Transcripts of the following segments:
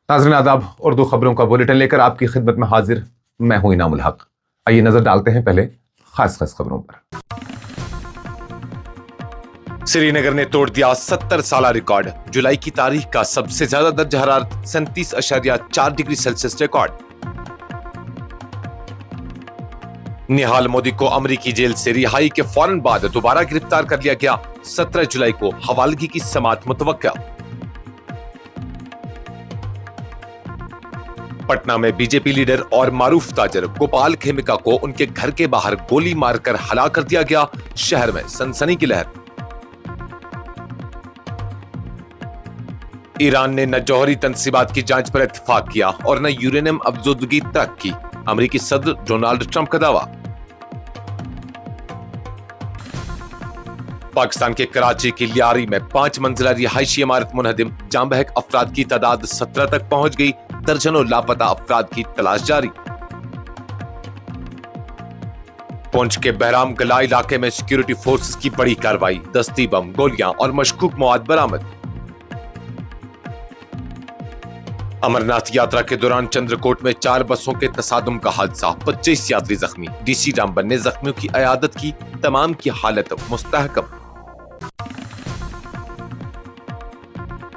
नाज़रीन आदाब, उर्दू खबरों का बुलेटिन लेकर आपकी खिदमत में हाजिर मैं हूं इनाम उल हक। आइए नजर डालते हैं पहले खास खबरों पर। श्रीनगर ने तोड़ दिया 70 साला रिकॉर्ड। जुलाई की तारीख का सबसे ज्यादा दर्जा हरारत 37.4 डिग्री सेल्सियस रिकॉर्ड। निहाल मोदी को अमेरिकी जेल से रिहाई के फौरन बाद दोबारा गिरफ्तार कर लिया गया। 17 जुलाई को हवालगी की समाअत मुतवक्का। पटना में बीजेपी लीडर और मारूफ ताजर गोपाल खेमिका को उनके घर के बाहर गोली मारकर हलाक कर दिया गया। शहर में सनसनी की लहर। ईरान ने न जौहरी तनसीबात की जांच पर इत्तेफाक किया और न यूरेनियम अफजोदगी तक की। अमेरिकी सदर डोनाल्ड ट्रंप का दावा। पाकिस्तान के कराची की लियारी में 5 मंजिला रिहायशी इमारत मुनहदिम। जाम बहक अफराद की तादाद 17 तक पहुंच गई। दर्जनों लापता अफराद की तलाश जारी। पुंछ के बहराम गला इलाके में सिक्योरिटी फोर्सेस की बड़ी कार्रवाई। दस्ती बम, गोलियां और मशकूक मवाद बरामद। अमरनाथ यात्रा के दौरान चंद्रकोट में 4 बसों के तसादुम का हादसा। 25 यात्री जख्मी। डीसी रामबन ने जख्मियों की अयादत की। तमाम की हालत मुस्तहकम।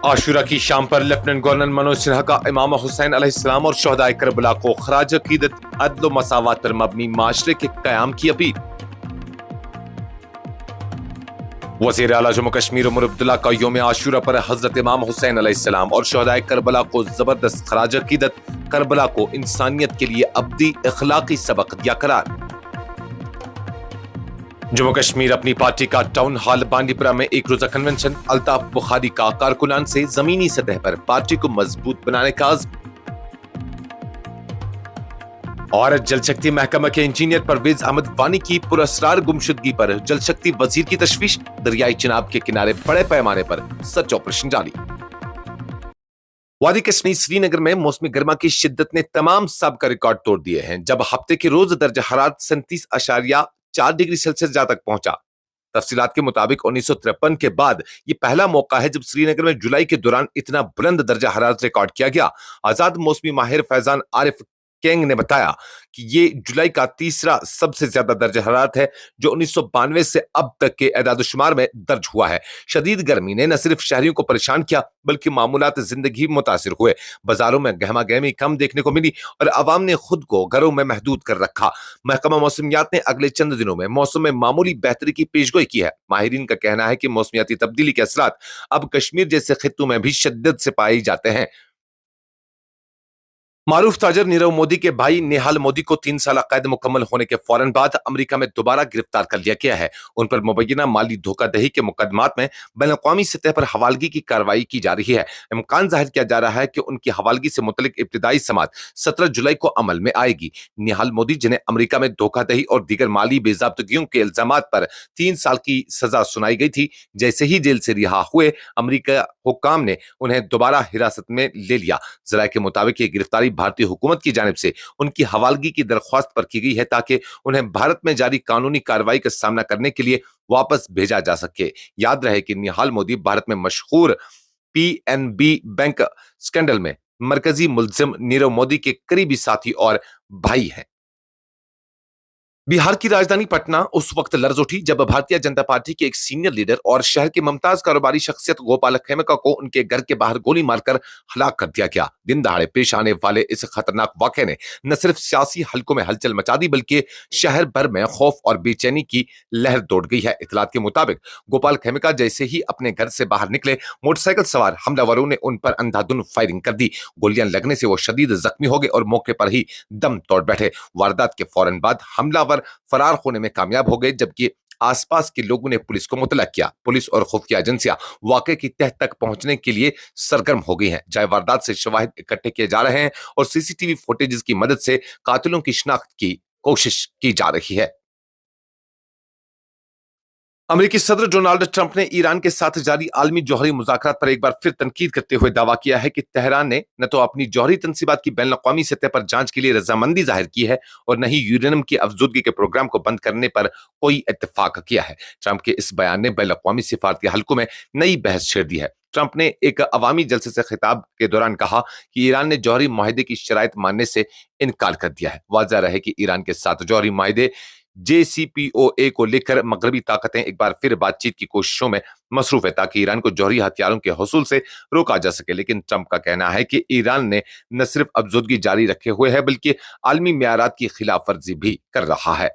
आशुरा की शाम पर लेफ्टिनेंट गवर्नर मनोज सिन्हा का इमाम हुसैन अलैहिस्सलाम और शहदाए करबला को खराज अकीदत, अदल व मसावत पर मबनी माशरे के कयाम की अपील। वज़ीर आला जम्मू कश्मीर उमर अब्दुल्ला का यौम आशुरा पर हजरत इमाम हुसैन अलैहिस्सलाम और शहदाए करबला को जबरदस्त खराज अकीदत, करबला को इंसानियत के लिए अब्दी इखलाकी सबक दिया करार। जम्मू कश्मीर अपनी पार्टी का टाउन हॉल बांडीपुरा में एक रोजा कन्वेंशन। अल्ताफ बुखारी का कारकुनान से जमीनी सतह पर पार्टी को मजबूत बनाने का आज़्म। और जल शक्ति महकमा के इंजीनियर परवेज अहमद वानी की पुरस्कार गुमशुदगी पर जल शक्ति वजीर की तशवीश। दरियाई चिनाब के किनारे बड़े पैमाने पर सर्च ऑपरेशन जारी। वादी कश्मीर श्रीनगर में मौसमी गर्मा की शिद्दत ने तमाम साबिका रिकॉर्ड तोड़ दिए हैं, जब हफ्ते के रोज दर्जा हरारत 37.4 डिग्री सेल्सियस जा तक पहुंचा। तफसीलात के मुताबिक 1953 के बाद ये पहला मौका है जब श्रीनगर में जुलाई के दौरान इतना बुलंद दर्जा हरारत रिकॉर्ड किया गया। आजाद मौसमी माहिर फैजान आरिफ केंग ने बताया कि ये जुलाई का तीसरा सबसे ज्यादा दर्जा हरारत है जो 1992 से अब तक के एदाद-ओ-शुमार में दर्ज हुआ है। शदीद गर्मी ने न सिर्फ शहरियों को परेशान किया बल्कि मामूलात जिंदगी मुतासिर हुए। बाजारों में गहमा गहमी कम देखने को मिली और आवाम ने खुद को घरों में महदूद कर रखा। महकमा मौसमियात ने अगले चंद दिनों में मौसम में मामूली बेहतरी की पेशगोई की है। माहिरीन का कहना है कि मौसमियाती तब्दीली के असरात अब कश्मीर जैसे खित्तों में भी शिद्दत से पाए जाते हैं। मारूफ ताजर नीरव मोदी के भाई निहाल मोदी को 3 साल कैद मुकम्मल होने के फौरन बाद अमेरिका में दोबारा गिरफ्तार कर लिया गया है। उन पर मुबैना माली धोखाधड़ी के मुकदमात में बैनुल-अक़वामी सतह पर हवालगी की कार्रवाई की जा रही है। इम्कान जाहिर किया जा रहा है कि उनकी हवालगी से मुतल्लिक इब्तिदाई समाअत 17 जुलाई को अमल में आएगी। निहाल मोदी, जिन्हें अमेरिका में धोखाधड़ी और दीगर माली बेज़ाब्तगियों के इल्जामात पर 3 साल की सजा सुनाई गई थी, जैसे ही जेल से रिहा हुए अमेरिका हुक्काम ने उन्हें दोबारा हिरासत में ले लिया। ज़राए के मुताबिक ये गिरफ्तारी भारतीय हुकूमत की जानिब से उनकी हवालगी की दरख्वास्त पर की गई है ताकि उन्हें भारत में जारी कानूनी कार्रवाई का सामना करने के लिए वापस भेजा जा सके। याद रहे कि निहाल मोदी भारत में मशहूर पीएनबी बैंक स्कैंडल में मरकजी मुल्जिम नीरव मोदी के करीबी साथी और भाई हैं। बिहार की राजधानी पटना उस वक्त लर्ज उठी जब भारतीय जनता पार्टी के एक सीनियर लीडर और शहर के मुमताज कारोबारी शख्सियत गोपाल खेमिका को उनके घर के बाहर गोली मारकर हलाक कर दिया गया। दिन दहाड़े पेश आने वाले इस खतरनाक वाक़े ने न सिर्फ सियासी हलकों में हलचल मचा दी बल्कि शहर भर में खौफ और बेचैनी की लहर दौड़ गई है। इतलात के मुताबिक गोपाल खेमिका जैसे ही अपने घर से बाहर निकले, मोटरसाइकिल सवार हमलावरों ने उन पर अंधाधुंध फायरिंग कर दी। गोलियां लगने से वो शदीद जख्मी हो गए और मौके पर ही दम तोड़ बैठे। वारदात के फौरन बाद हमलावर फरार होने में कामयाब हो गए, जबकि आसपास के लोगों ने पुलिस को मुतला किया। पुलिस और खुफिया एजेंसियां वाकये की तह तक पहुंचने के लिए सरगर्म हो गई हैं। जाए वारदात से शवाहिद इकट्ठे किए जा रहे हैं और सीसीटीवी फुटेज की मदद से कातिलों की शिनाख्त की कोशिश की जा रही है। अमेरिकी सदर डोनाल्ड ट्रंप ने ईरान के साथ जारी आलमी जौहरी मुज़ाकरात पर एक बार फिर तनकीद करते हुए दावा किया है कि तेहरान ने न तो अपनी जौहरी तनसीबात की बैनुल-अक़वामी सतह पर जांच के लिए रजामंदी जाहिर की है और न ही यूरेनियम की अफजूदगी के प्रोग्राम को बंद करने पर कोई इत्तेफाक किया है। ट्रंप के इस बयान ने बैनुल-अक़वामी सिफारती हलकों में नई बहस छेड़ दी है। ट्रंप ने एक अवामी जलसे से खिताब के दौरान कहा कि ईरान ने जौहरी माहिदे की शराइत मानने से इनकार कर दिया है। वाज़ह रहे कि ईरान के साथ जौहरी माहिदे JCPOA को लेकर मगरबी ताकतें एक बार फिर बातचीत की कोशिशों में मसरूफ है ताकि ईरान को जौहरी हथियारों के हसूल से रोका जा सके। लेकिन ट्रंप का कहना है कि ईरान ने न सिर्फ अफजोदगी जारी रखे हुए है बल्कि आलमी मेयारात की खिलाफ वर्जी भी कर रहा है।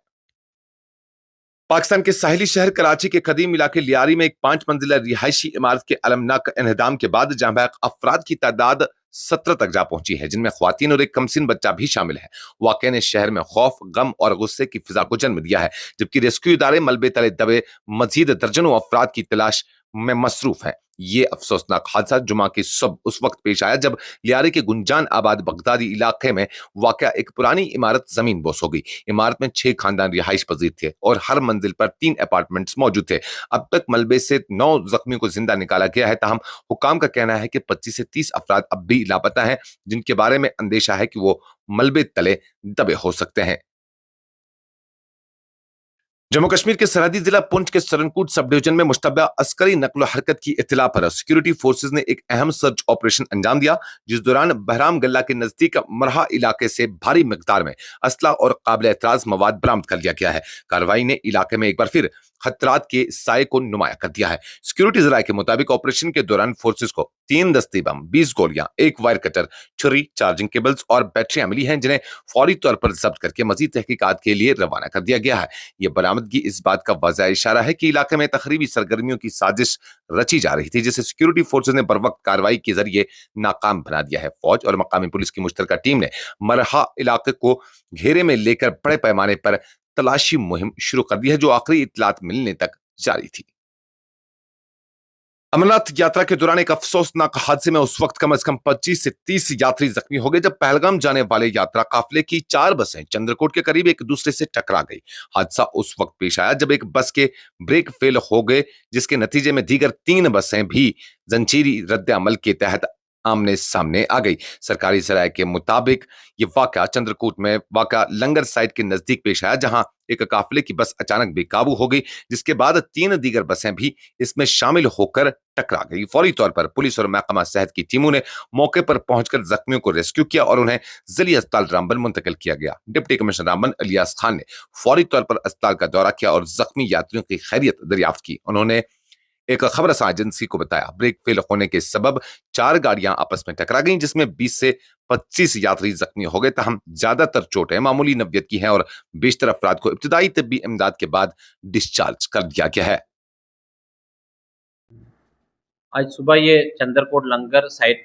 पाकिस्तान के साहिली शहर कराची के कदीम इलाके लियारी में एक 5 मंजिला रिहायशी इमारत के अलमनाक इन्हदाम के बाद जहां बहक अफराद की तादाद 17 तक जा पहुंची है, जिनमें ख्वातीन और एक कमसिन बच्चा भी शामिल है। वाक़े ने शहर में खौफ, गम और गुस्से की फिजा को जन्म दिया है, जबकि रेस्क्यू इदारे मलबे तले दबे मजीद दर्जनों अफराद की तलाश में मसरूफ है। ये अफसोसनाक हादसा जुमा की सुबह उस वक्त पेश आया जब लियारी के गुंजान आबाद बगदादी इलाके में वाक़या एक पुरानी इमारत जमीन बोस हो गई। इमारत में 6 खानदान रिहाइश पजीर थे और हर मंजिल पर 3 अपार्टमेंट्स मौजूद थे। अब तक मलबे से 9 जख्मियों को जिंदा निकाला गया है, ताहम हुकाम का कहना है कि 25 से 30 अफराद अब भी लापता हैं, जिनके बारे में अंदेशा है कि वो मलबे तले दबे हो सकते हैं। जम्मू कश्मीर के सरहदी जिला पुंछ के सरनकूट सब डिवीजन में मुश्तबा अस्करी नकलो हरकत की इत्तला पर सिक्योरिटी फोर्सेज ने एक अहम सर्च ऑपरेशन अंजाम दिया, जिस दौरान बहराम गल्ला के नजदीक मरहा इलाके से भारी मिकदार में असला और काबिल एतराज मवाद बरामद कर लिया गया है। कार्रवाई ने इलाके में एक बार फिर खतरात के साए को नुमाया कर दिया है। सिक्योरिटी जराये के मुताबिक ऑपरेशन के दौरान फोर्सेज को 3 दस्ती बम, 20 गोलियां, 1 वायर कटर, छुरी, चार्जिंग केबल्स और बैटरियां मिली हैं, जिन्हें फौरी तौर पर जब्त करके मजीद तहकीकात के लिए रवाना कर दिया गया है। यह बरामदगी इस बात का वाज़ह इशारा है कि इलाके में तखरीबी सरगर्मियों की साजिश रची जा रही थी, जिसे सिक्योरिटी फोर्सेज ने बर वक्त कार्रवाई के जरिए नाकाम बना दिया है। फौज और मकामी पुलिस की मुश्तरका टीम ने मरहा इलाके को घेरे में लेकर बड़े पैमाने पर तलाशी मुहिम शुरू कर दी है, जो आखिरी इत्तलात मिलने तक जारी थी। अमरनाथ यात्रा के दौरान एक अफसोसनाक हादसे में उस वक्त कम से कम 25 से 30 यात्री जख्मी हो गए जब पहलगाम जाने वाले यात्रा काफिले की 4 बसें चंद्रकोट के करीब एक दूसरे से टकरा गई। हादसा उस वक्त पेश आया जब एक बस के ब्रेक फेल हो गए, जिसके नतीजे में दीगर 3 बसें भी जंजीरी रद्द अमल के तहत आमने सामने आ गई। सरकारी जराये के मुताबिक ये वाकया चंद्रकूट में वाक़ा लंगर साइट के नजदीक पेश आया, जहां एक काफिले की बस अचानक बेकाबू हो गई, जिसके बाद 3 दीगर बसें भी इसमें शामिल होकर टकरा गई। फौरी तौर पर पुलिस और महकमा सेहत की टीमों ने मौके पर पहुंचकर जख्मियों को रेस्क्यू किया और उन्हें जिला अस्पताल रामबन मुंतकिल किया गया। डिप्टी कमिश्नर रामबन इलियास खान ने फौरी तौर पर अस्पताल का दौरा किया और जख्मी यात्रियों की खैरियत दरियाफ्त की। उन्होंने एक खबरसां एजेंसी को बताया ब्रेक फेल होने के सबब 4 गाड़ियां आपस में टकरा गईं, जिसमें 20 से 25 यात्री जख्मी हो गए। तहम ज्यादातर चोटें मामूली नव्यत की हैं और बेशतर अफराद को इब्तदाई तिब्बी इमदाद के बाद डिस्चार्ज कर दिया गया है। आज सुबह ये चंद्रकोट लंगर साइट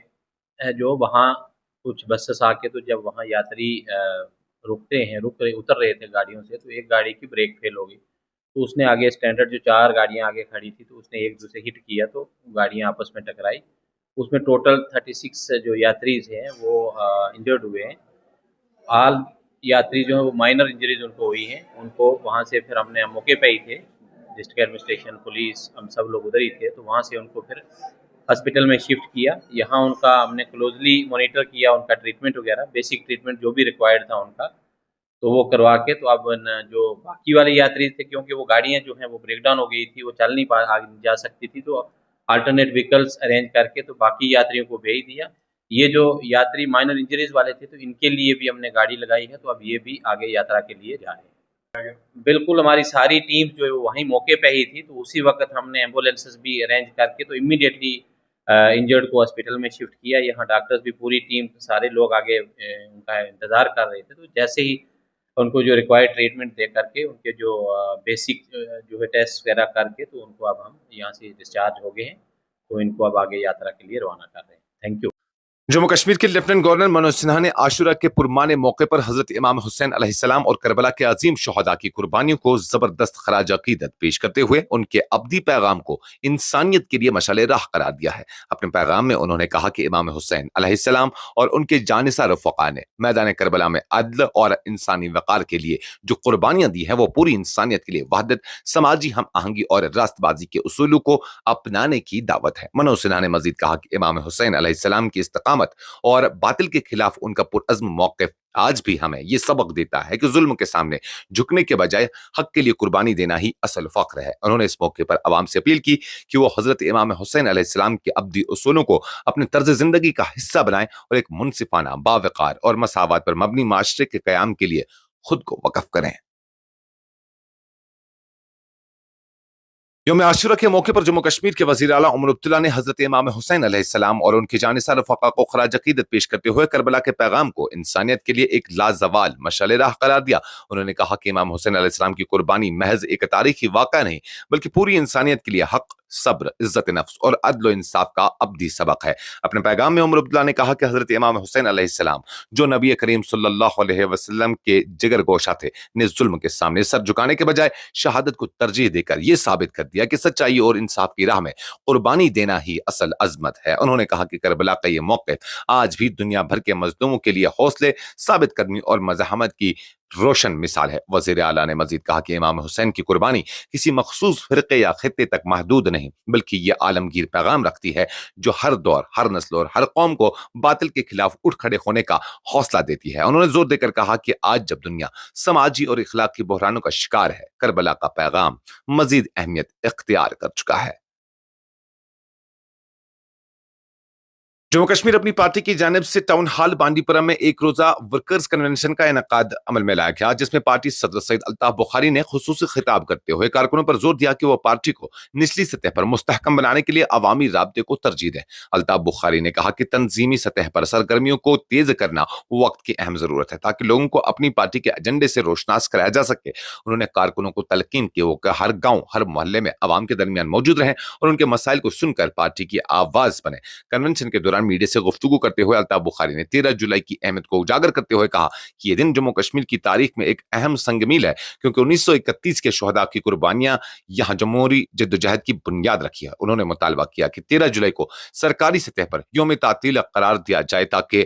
है, जो वहाँ कुछ बसेस आके तो जब वहाँ यात्री उतर रहे थे गाड़ियों से, तो एक गाड़ी की ब्रेक फेल हो गई। तो उसने आगे स्टैंडर्ड जो 4 गाड़ियाँ आगे खड़ी थी, तो उसने एक दूसरे हिट किया, तो गाड़ियाँ आपस में टकराई। उसमें टोटल 36 जो यात्रीज हैं वो इंजर्ड हुए हैं। आल यात्री जो है वो माइनर इंजरीज उनको हुई हैं। उनको वहाँ से फिर हमने मौके पे ही थे, डिस्ट्रिक्ट एडमिनिस्ट्रेशन, पुलिस, हम सब लोग उधर ही थे, तो वहाँ से उनको फिर हॉस्पिटल में शिफ्ट किया। यहाँ उनका हमने क्लोजली मॉनिटर किया, उनका ट्रीटमेंट वगैरह, बेसिक ट्रीटमेंट जो भी रिक्वायर्ड था उनका, तो वो करवा के तो अब जो बाकी वाले यात्री थे, क्योंकि वो गाड़ियाँ जो हैं वो ब्रेक डाउन हो गई थी, वो चल नहीं जा सकती थी, तो अल्टरनेट व्हीकल्स अरेंज करके तो बाकी यात्रियों को भेज दिया। ये जो यात्री माइनर इंजरीज वाले थे, तो इनके लिए भी हमने गाड़ी लगाई है, तो अब ये भी आगे यात्रा के लिए जा रहे हैं। बिल्कुल, हमारी सारी टीम जो है वहीं मौके पे ही थी, तो उसी वक्त हमने एम्बुलेंसेस भी अरेंज करके तो इमीडिएटली इंजर्ड को हॉस्पिटल में शिफ्ट किया। यहाँ डॉक्टर्स भी, पूरी टीम, सारे लोग आगे उनका इंतज़ार कर रहे थे। तो जैसे ही उनको जो रिक्वायर्ड ट्रीटमेंट दे करके, उनके जो बेसिक जो है टेस्ट वगैरह करके, तो उनको अब हम यहाँ से डिस्चार्ज हो गए हैं, तो इनको अब आगे यात्रा के लिए रवाना कर रहे हैं। Thank you. जम्मू कश्मीर के लेफ्टिनेंट गवर्नर मनोज सिन्हा ने आशुरा के पुरमाने मौके पर हजरत इमाम हुसैन अलैहिस्सलाम और करबला के अजीम शोहदा की कुर्बानियों को जबरदस्त खराज अकीदत पेश करते हुए उनके अब्दी पैगाम को इंसानियत के लिए मशाले राह करार दिया है। अपने पैगाम में उन्होंने कहा कि इमाम हुसैन अलैहिस्सलाम और उनके जानिसार रफ़क़ा ने मैदान करबला में अदल और इंसानी वक़ार के लिए जो कुर्बानियां दी हैं, वो पूरी इंसानियत के लिए वहदत, समाजी हम आहंगी और रास्तबाजी के उसूलों को अपनाने की दावत है। मनोज सिन्हा ने मजीद कहा कि इमाम हुसैन अलैहिस्सलाम की इस्तकामत और बातिल के खिलाफ उनका पुरअज़्म मौक़िफ़ آج بھی ہمیں یہ سبق دیتا ہے کہ ظلم کے سامنے جھکنے کے بجائے حق کے لیے قربانی دینا ہی اصل فخر ہے۔ انہوں نے اس موقع پر عوام سے اپیل کی کہ وہ حضرت امام حسین علیہ السلام کے ابدی اصولوں کو اپنے طرز زندگی کا حصہ بنائیں اور ایک منصفانہ، باوقار اور مساوات پر مبنی معاشرے کے قیام کے لیے خود کو وقف کریں۔ یوم عاشورہ کے موقع پر جموں کشمیر کے وزیر اعلیٰ عمر عبداللہ نے حضرت امام حسین علیہ السلام اور ان کے جانثار رفقا کو خراج عقیدت پیش کرتے ہوئے کربلا کے پیغام کو انسانیت کے لیے ایک لازوال مشعل راہ قرار دیا۔ انہوں نے کہا کہ امام حسین علیہ السلام کی قربانی محض ایک تاریخی واقعہ نہیں بلکہ پوری انسانیت کے لیے حق، صبر، عزت نفس اور عدل و انصاف کا ابدی سبق ہے۔ اپنے پیغام میں عمر عبداللہ نے کہا کہ حضرت امام حسین علیہ السلام جو نبی کریم صلی اللہ علیہ وسلم کے جگر گوشہ تھے نے ظلم کے سامنے سر جھکانے کے بجائے شہادت کو ترجیح دے کر یہ ثابت کر دیا کہ سچائی اور انصاف کی راہ میں قربانی دینا ہی اصل عظمت ہے۔ انہوں نے کہا کہ کربلا کا یہ موقف آج بھی دنیا بھر کے مظلوموں کے لیے حوصلے، ثابت قدمی اور مزاحمت کی روشن مثال ہے۔ وزیر اعلیٰ نے مزید کہا کہ امام حسین کی قربانی کسی مخصوص فرقے یا خطے تک محدود نہیں بلکہ یہ عالمگیر پیغام رکھتی ہے جو ہر دور، ہر نسل اور ہر قوم کو باطل کے خلاف اٹھ کھڑے ہونے کا حوصلہ دیتی ہے۔ انہوں نے زور دے کر کہا کہ آج جب دنیا سماجی اور اخلاقی بحرانوں کا شکار ہے، کربلا کا پیغام مزید اہمیت اختیار کر چکا ہے۔ جموں کشمیر اپنی پارٹی کی جانب سے ٹاؤن ہال بانڈی پورہ میں ایک روزہ ورکرز کنونشن کا انعقاد عمل میں لایا گیا، جس میں پارٹی صدر سید الطاف بخاری نے خصوصی خطاب کرتے ہوئے کارکنوں پر زور دیا کہ وہ پارٹی کو نچلی سطح پر مستحکم بنانے کے لیے عوامی رابطے کو ترجیح دیں۔ الطاف بخاری نے کہا کہ تنظیمی سطح پر سرگرمیوں کو تیز کرنا وقت کی اہم ضرورت ہے تاکہ لوگوں کو اپنی پارٹی کے ایجنڈے سے روشناس کرایا جا سکے۔ انہوں نے کارکنوں کو تلقین کی وہ کہ ہر گاؤں، ہر محلے میں عوام کے درمیان موجود رہیں اور ان کے مسائل کو سن کر پارٹی کی آواز بنے۔ کنونشن کے دوران میڈیا سے گفتگو کرتے ہوئے الطاف بخاری نے 13 جولائی کی اہمیت کو اجاگر کرتے ہوئے کہا کہ یہ دن جموں کشمیر کی تاریخ میں ایک اہم سنگ میل ہے کیونکہ 1931 کے شہداء کی قربانیاں یہاں جمہوری جدوجہد کی بنیاد رکھی ہے۔ انہوں نے مطالبہ کیا کہ 13 جولائی کو سرکاری سطح پر یوم تعطیل قرار دیا جائے تاکہ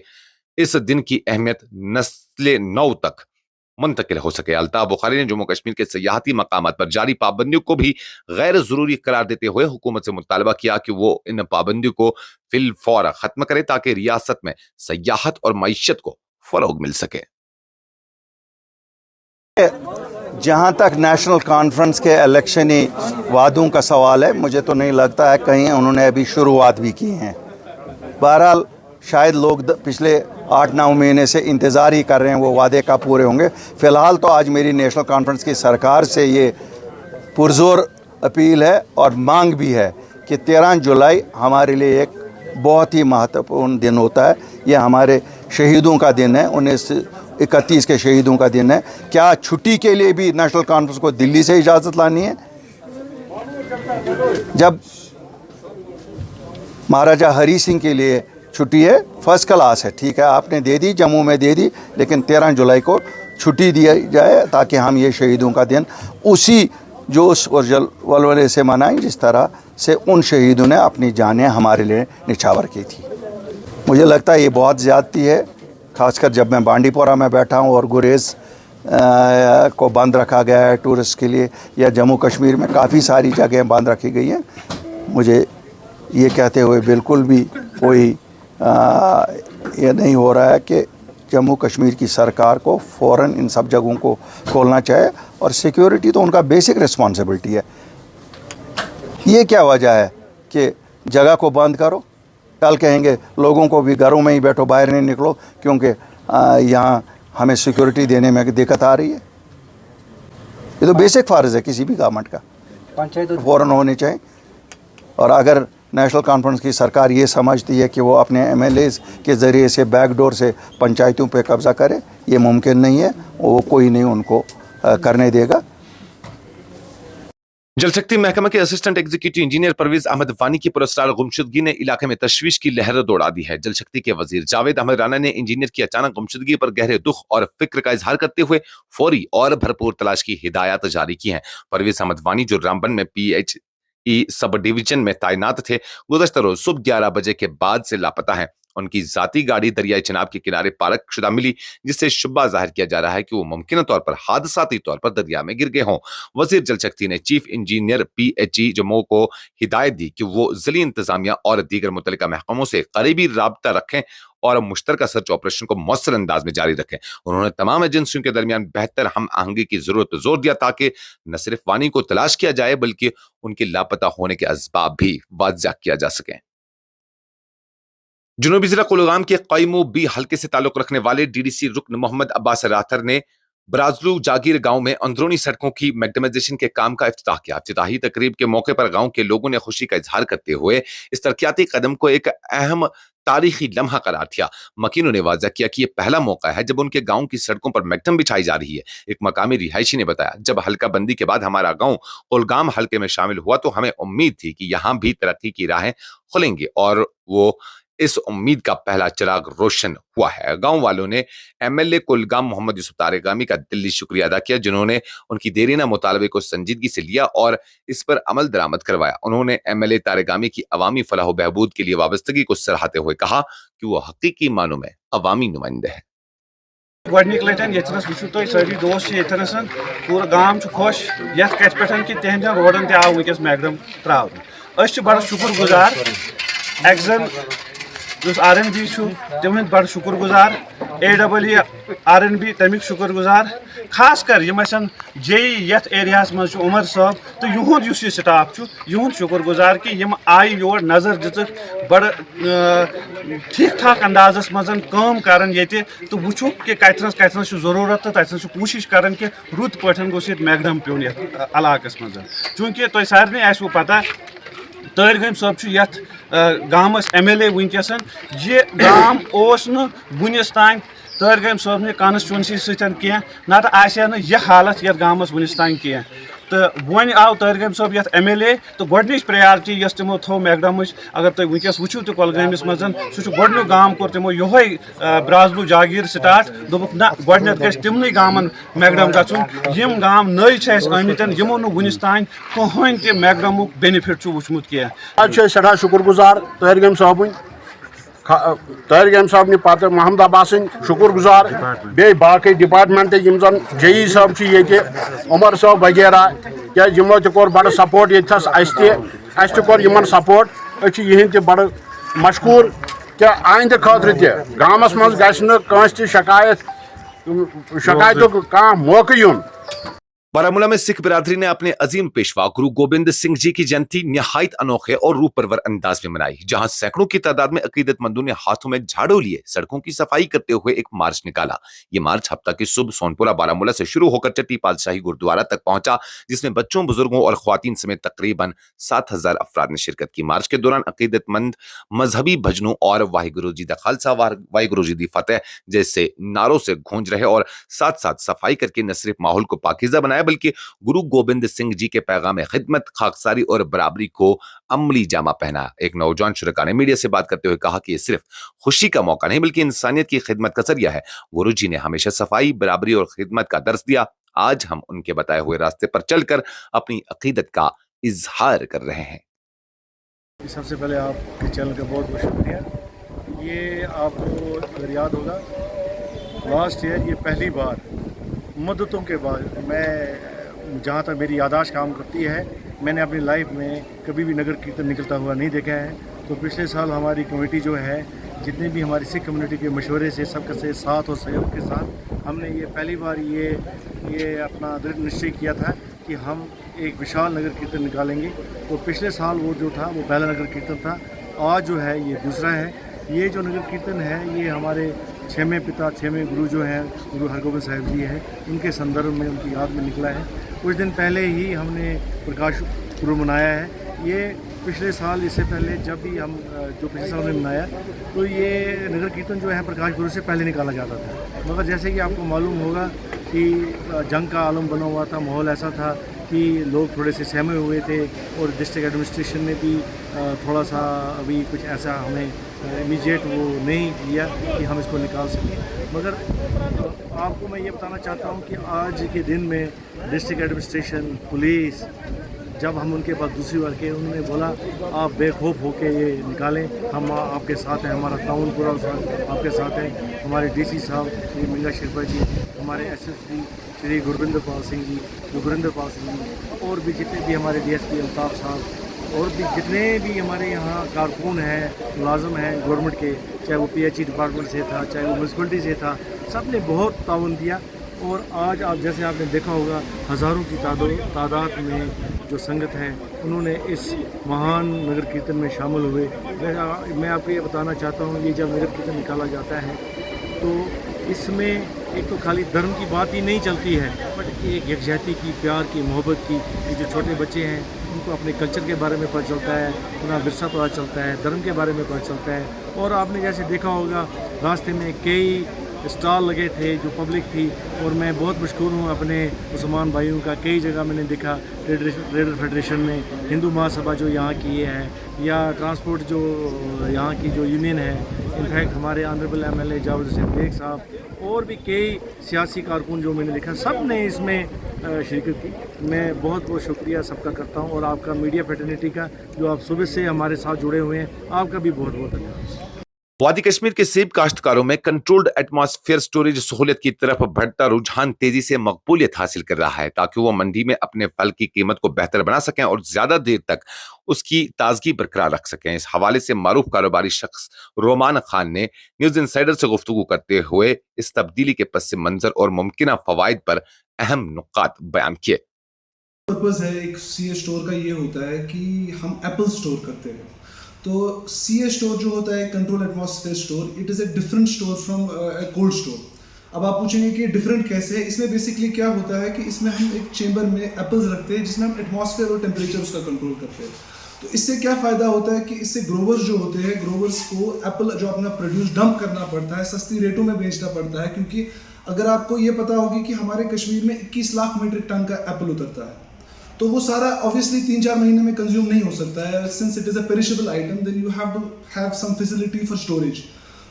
اس دن کی اہمیت نسل نو تک منتقل ہو سکے۔ الطاف بخاری نے جموں کشمیر کے سیاحتی مقامات پر جاری پابندیوں کو بھی غیر ضروری قرار دیتے ہوئے حکومت سے مطالبہ کیا کہ وہ ان پابندیوں کو فی الفور ختم کرے تاکہ ریاست میں سیاحت اور معیشت کو فروغ مل سکے۔ جہاں تک نیشنل کانفرنس کے الیکشنی وعدوں کا سوال ہے، مجھے تو نہیں لگتا ہے کہیں انہوں نے ابھی شروعات بھی کی ہیں۔ بہرحال شاید لوگ پچھلے 8-9 مہینے سے انتظار ہی کر رہے ہیں وہ وعدے کا پورے ہوں گے۔ فی الحال تو آج میری نیشنل کانفرنس کی سرکار سے یہ پرزور اپیل ہے اور مانگ بھی ہے کہ 13 جولائی ہمارے لیے ایک بہت ہی مہتوپورن دن ہوتا ہے۔ یہ ہمارے شہیدوں کا دن ہے، 1931 کے شہیدوں کا دن ہے۔ کیا چھٹی کے لیے بھی نیشنل کانفرنس کو دلی سے اجازت لانی ہے؟ جب مہاراجہ ہری سنگھ کے لیے چھٹی ہے، فرسٹ کلاس ہے، ٹھیک ہے آپ نے دے دی، جموں میں دے دی، لیکن 13 جولائی کو چھٹی دی جائے تاکہ ہم یہ شہیدوں کا دن اسی جوش اور ولولے سے منائیں جس طرح سے ان شہیدوں نے اپنی جانیں ہمارے لیے نچھاور کی تھی۔ مجھے لگتا ہے یہ بہت زیادتی ہے، خاص کر جب میں بانڈی پورہ میں بیٹھا ہوں اور گریز کو بند رکھا گیا ہے ٹورسٹ کے لیے، یا جموں کشمیر میں کافی ساری جگہیں بند رکھی گئی ہیں۔ مجھے یہ کہتے ہوئے بالکل بھی کوئی یہ نہیں ہو رہا ہے کہ جموں کشمیر کی سرکار کو فوراً ان سب جگہوں کو کھولنا چاہے، اور سیکیورٹی تو ان کا بیسک رسپانسبلٹی ہے۔ یہ کیا وجہ ہے کہ جگہ کو بند کرو، کل کہیں گے لوگوں کو بھی گھروں میں ہی بیٹھو، باہر نہیں نکلو کیونکہ یہاں ہمیں سیکیورٹی دینے میں دقت آ رہی ہے۔ یہ تو بیسک فرض ہے کسی بھی گورنمنٹ کا، فوراً ہونے چاہیے۔ اور اگر نیشنل کانفرنس کی سرکار یہ سمجھتی ہے کہ وہ اپنے ایم ایل ایز کے ذریعے سے بیک ڈور سے پنچایتوں پہ قبضہ کرے، یہ ممکن نہیں ہے، وہ کوئی نہیں ان کو کرنے دے گا۔ جل شکتی محکمہ کے assistant executive engineer Parvez Ahmad Wani کی پراسرار گمشدگی نے علاقے میں تشویش کی لہر دوڑا دی ہے۔ جل شکتی کے وزیر جاوید احمد رانا نے انجینئر کی اچانک گمشدگی پر گہرے دکھ اور فکر کا اظہار کرتے ہوئے فوری اور بھرپور تلاش کی ہدایات جاری کی ہیں۔ پرویز احمد وانی جو رامبن میں پی ایچ ای سب ڈویژن میں تعینات تھے، گزشتہ روز صبح 11 بجے کے بعد سے لاپتہ ہیں۔ ان کی ذاتی گاڑی دریائے چناب کے کنارے پارک شدہ ملی، جس سے شبہ ظاہر کیا جا رہا ہے کہ وہ ممکنہ طور پر حادثاتی طور پر دریا میں گر گئے ہوں۔ وزیر جل شکتی نے chief engineer P H E Jammu کو ہدایت دی کہ وہ ضلعی انتظامیہ اور دیگر متعلقہ محکموں سے قریبی رابطہ رکھیں और मुश्तरका सर्च ऑपरेशन को मौसर अंदाज में जारी रखें। उन्होंने तमाम एजेंसियों के दरमियान बेहतर हम आहंगी की जरूरत पर जोर दिया ताकि न सिर्फ वानी को तलाश किया जाए बल्कि उनके लापता होने के असबाब भी वाज़ेह किया जा सके। जनूबी जिला कुलगाम के कैमू बी हल्के से ताल्लुक रखने वाले डीडीसी रुकन मोहम्मद अब्बास राथर ने ब्राजलू जागीर गांव में अंदरूनी सड़कों की मैकडेमाइजेशन के काम का इफ्तिताह किया। इफ्तिताही तकरीब के मौके पर गांव के लोगों ने खुशी का इजहार करते हुए इस तरक्याती कदम को एक अहम तारीखी लम्हा करार दिया। मकीनों ने वाज़ेह किया कि यह पहला मौका है जब उनके गांव की सड़कों पर मैकडम बिछाई जा रही है। एक मकामी रिहायशी ने बताया, जब हल्का बंदी के बाद हमारा गांव कुलगाम हल्के में शामिल हुआ तो हमें उम्मीद थी कि यहां भी तरक्की की राहें खुलेंगी और वो इस उम्मीद का पहला चिराग रोशन हुआ है। गांव वालों ने एमएलए कुलगाम मोहम्मद यूसुफ तारेगामी का दिली शुक्रिया अदा किया जिन्होंने उनकी देरीना मुतालबे को संजीदगी से लिया और इस पर अमल दरामद करवाया। उन्होंने एमएलए तारेगामी की अवामी फलाह बहबूद के लिए वाबस्तगी को सराहते हुए कहा कि वो हकीकी मानों में अवामी नुमाइंदे हैं। गोडनिक लटन यथनस वुचु तो सारी दोस्त यथनस पूरा गांव खुश यथ कत पे कि तहद रोडन तह आव वस मैकडम त्रा बड़ शुक्र गुजार एक्जन RNB तमिक बड़ शुक्र गुजार AEE RNB तमिक शुक्र गुजार खास कर JE यथ एरियास मज उमर साहब तो युंद यह स्टाफ युंद शुक्र गुजार कि यम आय योर नजर दिख बड़ ठीक ठाक अंदाजस मज काम कर तो वुचु कि कतन जरूरत तो तथन कोशिश कर कि रुत पे गोस मैकडम प्योन इलाकस मज चूंकि तुम सारे आसो पता तारगम साहब यथ गामस MLA वनकसन यह गाम वनिस तान तारगम साहब कॉन्स्टिट्यूंसी सह ना आया यह हालत ये गामस वनिस तान कह तो वन आव तारगम साहब यथ MLA तो गोडनिच प्रायोरिटी यस तमो थो मैकडम अगर तुम वनकस वुचु तो कुलगामिस मज सह गोडनिक गाम कोर तमो योहे ब्राजलू जागीर स्टार्ट दोपुक ना गोडनेथ गछ तिमनै गामन मैकडम गछुन यम गाम नई छ आमतन यमो नु वनिस तान कहीं ते मैकडमुक बेनिफिट वुचमुत कह। आज सड़ा शुक्रगुजार तारगम साहब तारगम साहब ने पत मोहम्मद अब्बास शुक्र गुजार बे बाकी डिपार्टमेंट यम जन JE साहब ये उमर साहब वगैरह क्या यमो तोर बड़ सपोर्ट ये कोर सपोर्ट यहद बड़ मशकूर क्या आइंद खतर गामस मज गस शिकायत कह मौके यून। बारामूला में सिख बिरादरी ने अपने अजीम पेशवा गुरु गोबिंद सिंह जी की जयंती निहायत अनोखे और रूह परवर अंदाज में मनाई, जहां सैकड़ों की तादाद में अकीदतमंदों ने हाथों में झाड़ू लिए सड़कों की सफाई करते हुए एक मार्च निकाला। ये मार्च हफ्ता की सुबह सोनपुरा बारामूला से शुरू होकर चट्टी पातशाही गुरुद्वारा तक पहुंचा, जिसमें बच्चों, बुजुर्गों और ख्वातीन समेत तकरीबन 7000 अफराद ने शिरकत की। मार्च के दौरान अकीदतमंद मजहबी भजनों और वाहिगुरु जी दा खालसा वाहिगुरु जी दी फतेह जैसे नारों से गूंज रहे और साथ साथ सफाई करके न सिर्फ माहौल को पाकीज़ा बनाया बल्कि गुरु गोबिंद सिंह जी के पैगाम खिदमत, खाकसारी और बराबरी को अमली जामा पहना। एक नौजवान शुरका ने मीडिया से बात करते हुए कहा कि यह सिर्फ खुशी का मौका नहीं बल्कि इंसानियत की खिदमत का जरिया है। गुरु जी ने हमेशा सफाई, बराबरी और खिदमत का दर्स दिया। आज हम उनके बताए हुए रास्ते पर चलकर अपनी अकीदत का इजहार कर रहे हैं। सबसे पहले आपके चैनल का बहुत बहुत शुक्रिया। ये आपको अगर याद होगा लास्ट ईयर ये पहली बार मदतों के बाद मैं जहाँ तक मेरी यादाश्त काम करती है मैंने अपनी लाइफ में कभी भी नगर कीर्तन निकलता हुआ नहीं देखा है। तो पिछले साल हमारी कमेटी जो है जितने भी हमारी सिख कम्युनिटी के मशवरे से सबके से साथ और सहयोग के साथ हमने ये पहली बार ये अपना दृढ़ निश्चय किया था कि हम एक विशाल नगर कीर्तन निकालेंगे। तो पिछले साल वो जो था वो पहला नगर कीर्तन था, आज जो है ये दूसरा है। ये जो नगर कीर्तन है ये हमारे छेवें पिता, छेवें गुरु जो हैं गुरु हरगोबिंद साहिब जी हैं, उनके संदर्भ में, उनकी याद में निकला है। कुछ दिन पहले ही हमने प्रकाश पुरब मनाया है। ये पिछले साल, इससे पहले जब भी हम जो पिछले साल हमने मनाया तो ये नगर कीर्तन जो है प्रकाश पुरब से पहले निकाला जाता था। मगर जैसे कि आपको मालूम होगा कि जंग का आलम बना हुआ था, माहौल ऐसा था कि लोग थोड़े से सहमे हुए थे और डिस्ट्रिक्ट एडमिनिस्ट्रेशन ने भी थोड़ा सा अभी कुछ ऐसा हमें इमीडिएट वो नहीं किया कि हम इसको निकाल सकें। मगर आपको मैं ये बताना चाहता हूँ कि आज के दिन में डिस्ट्रिक्ट एडमिनिस्ट्रेशन, पुलिस, जब हम उनके पास दूसरी बार के उन्होंने बोला आप बेखौफ होकर ये निकालें, हम आपके साथ हैं, हमारा टाउन पूरा आपके साथ है। हमारे DC साहब श्री मिंगा शेरपा जी, हमारे SSP श्री गुरविंदर पाल सिंह जी, और भी जितने भी हमारे DSP अल्ताफ़ साहब اور بھی جتنے بھی ہمارے یہاں کارکن ہیں ملازم ہیں گورنمنٹ کے, چاہے وہ PHE ڈپارٹمنٹ سے تھا, چاہے وہ میونسپلٹی سے تھا, سب نے بہت تعاون دیا. اور آج آپ جیسے آپ نے دیکھا ہوگا ہزاروں کی تعداد میں جو سنگت ہے انہوں نے اس مہان نگر کیرتن میں شامل ہوئے. میں آپ کو یہ بتانا چاہتا ہوں, یہ جب نگر کیرتن نکالا جاتا ہے تو اس میں ایک تو خالی دھرم کی بات ہی نہیں چلتی ہے, بٹ ایک یکجہتی کی, پیار کی, محبت کی. یہ جو چھوٹے بچے ہیں ان کو اپنے کلچر کے بارے میں پتہ چلتا ہے, اپنا ورثہ پتہ چلتا ہے, دھرم کے بارے میں پتہ چلتا ہے. اور آپ نے جیسے دیکھا ہوگا راستے میں کئی اسٹال لگے تھے جو پبلک تھی, اور میں بہت مشکور ہوں اپنے مسلمان بھائیوں کا. کئی جگہ میں نے دیکھا ٹریڈر فیڈریشن میں, ہندو مہاسبھا جو یہاں کی یہ ہے, یا ٹرانسپورٹ جو یہاں کی جو یونین ہے, انفیکٹ ہمارے آنریبل MLA جاوید حسین بیگ صاحب, اور بھی کئی سیاسی کارکن جو میں نے دیکھا, سب نے اس میں شرکت کی. میں بہت بہت شکریہ سب کا کرتا ہوں, اور آپ کا میڈیا فیٹرنیٹی کا جو آپ صبح سے ہمارے ساتھ جڑے ہوئے ہیں, آپ کا بھی بہت بہت دھنیواد. وادی کشمیر کے سیب کاشتکاروں میں کنٹرولڈ ایٹماسفیئر سٹوریج سہولت کی طرف بڑھتا رجحان تیزی سے مقبولیت حاصل کر رہا ہے, تاکہ وہ منڈی میں اپنے پھل کی قیمت کو بہتر بنا سکیں اور زیادہ دیر تک اس کی تازگی برقرار رکھ سکیں. اس حوالے سے معروف کاروباری شخص رومان خان نے نیوز انسائیڈر سے گفتگو کرتے ہوئے اس تبدیلی کے پس منظر اور ممکنہ فوائد پر اہم نکات بیان کیے. پرپز ہے ایک سی اے اسٹور کا یہ ہوتا ہے کہ ہم ایپل اسٹور کرتے ہیں. تو سی اے اسٹور جو ہوتا ہے control atmosphere store, it is a different store from cold store. اب آپ پوچھیں گے کہ ڈفرنٹ کیسے ہے. اس میں بیسکلی کیا ہوتا ہے کہ اس میں ہم ایک چیمبر میں ایپلز رکھتے ہیں جس میں ہم ایٹماسفیئر اور ٹیمپریچر اس کا کنٹرول کرتے ہیں. تو اس سے کیا فائدہ ہوتا ہے کہ اس سے گروورز جو ہوتے ہیں, گروورز کو ایپل جو اپنا پروڈیوس ڈمپ کرنا پڑتا ہے, سستی ریٹوں میں بیچنا پڑتا ہے. کیونکہ اگر آپ کو یہ پتا ہوگی کہ ہمارے کشمیر میں 21 لاکھ میٹرک ٹن کا ایپل اترتا ہے, تو وہ سارا obviously 3-4 مہینے میں کنزیوم نہیں ہو سکتا ہے. since it is a perishable item, then you have to have some facility for storage.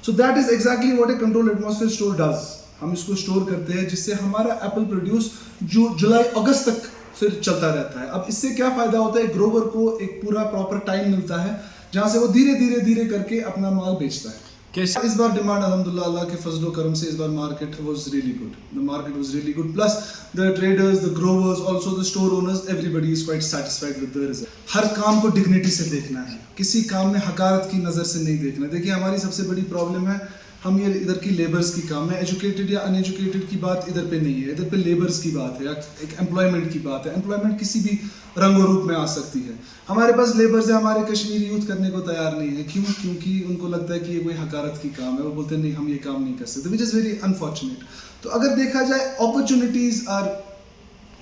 So that is exactly what a controlled atmosphere store does. ہم اس کو اسٹور کرتے ہیں جس سے ہمارا ایپل پروڈیوس جو جولائی اگست تک پھر چلتا رہتا ہے. اب اس سے کیا فائدہ ہوتا ہے, گروور کو ایک پورا پراپر ٹائم ملتا ہے جہاں سے وہ دھیرے کر کے اپنا مال بیچتا ہے. اس بار ڈیمانڈ الحمدللہ اللہ کے فضل و کرم سے اس بار market was really good. The market was really good. Plus the traders, the growers, also the store owners, everybody is quite satisfied with the result. ہر کام کو ڈگنیٹی سے دیکھنا ہے, کسی کام میں حقارت کی نظر سے نہیں دیکھنا. دیکھیے ہماری سب سے بڑی پرابلم ہے, ہم یہ ادھر کی لیبرز کی کام ہے, ایجوکیٹڈ یا ان ایجوکیٹڈ کی بات ادھر پہ نہیں ہے. ادھر پہ لیبرز کی بات ہے, ایک امپلائمنٹ کی بات ہے. امپلائمنٹ کسی بھی رنگ و روپ میں آ سکتی ہے. ہمارے پاس لیبرز ہیں, ہمارے کشمیری یوتھ کرنے کو تیار نہیں ہے. کیوں؟ کیونکہ ان کو لگتا ہے کہ یہ کوئی حقارت کی کام ہے. وہ بولتے ہیں نہیں ہم یہ کام نہیں کر سکتے, وچ از ویری انفارچونیٹ. تو اگر دیکھا جائے opportunities are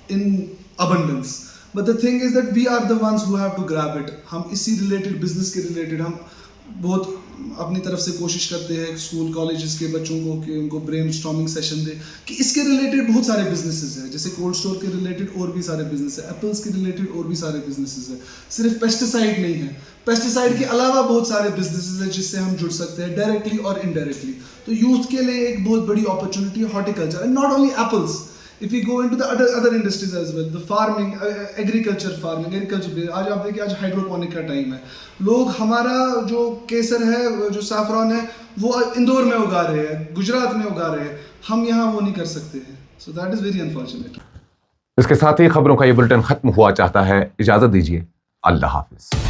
in abundance, but the thing is that we are the ones who have to grab it. ہم اسی ریلیٹڈ بزنس کے ریلیٹڈ ہم بہت اپنی طرف سے کوشش کرتے ہیں اسکول کالجز کے بچوں کو کہ ان کو برین اسٹارمنگ سیشن دے کہ اس کے ریلیٹڈ بہت سارے بزنسز ہیں. جیسے کولڈ اسٹور کے ریلیٹڈ اور بھی سارے بزنس ہیں, ایپلس کے ریلیٹڈ اور بھی سارے بزنسز ہیں. صرف پیسٹیسائڈ نہیں ہے, پیسٹیسائڈ کے علاوہ بہت سارے بزنسز ہیں جس سے ہم جڑ سکتے ہیں ڈائریکٹلی اور انڈائریکٹلی. تو یوتھ کے لیے ایک بہت بڑی اپرچونیٹی ہے horticulture, and not only apples. If we go into the other industries as well, the farming, agriculture, آج آپ دیکھیں آج ہائیڈروپونک کا ٹائم ہے. لوگ ہمارا جو کیسر ہے, جو سیفران ہے, وہ اندور میں اگا رہے ہیں, گجرات میں اگا رہے ہیں, ہم یہاں وہ نہیں کر سکتے ہیں. So that is very unfortunate. اس کے ساتھ ہی خبروں کا یہ بلٹن ختم ہوا چاہتا ہے. اجازت دیجیے, اللہ حافظ.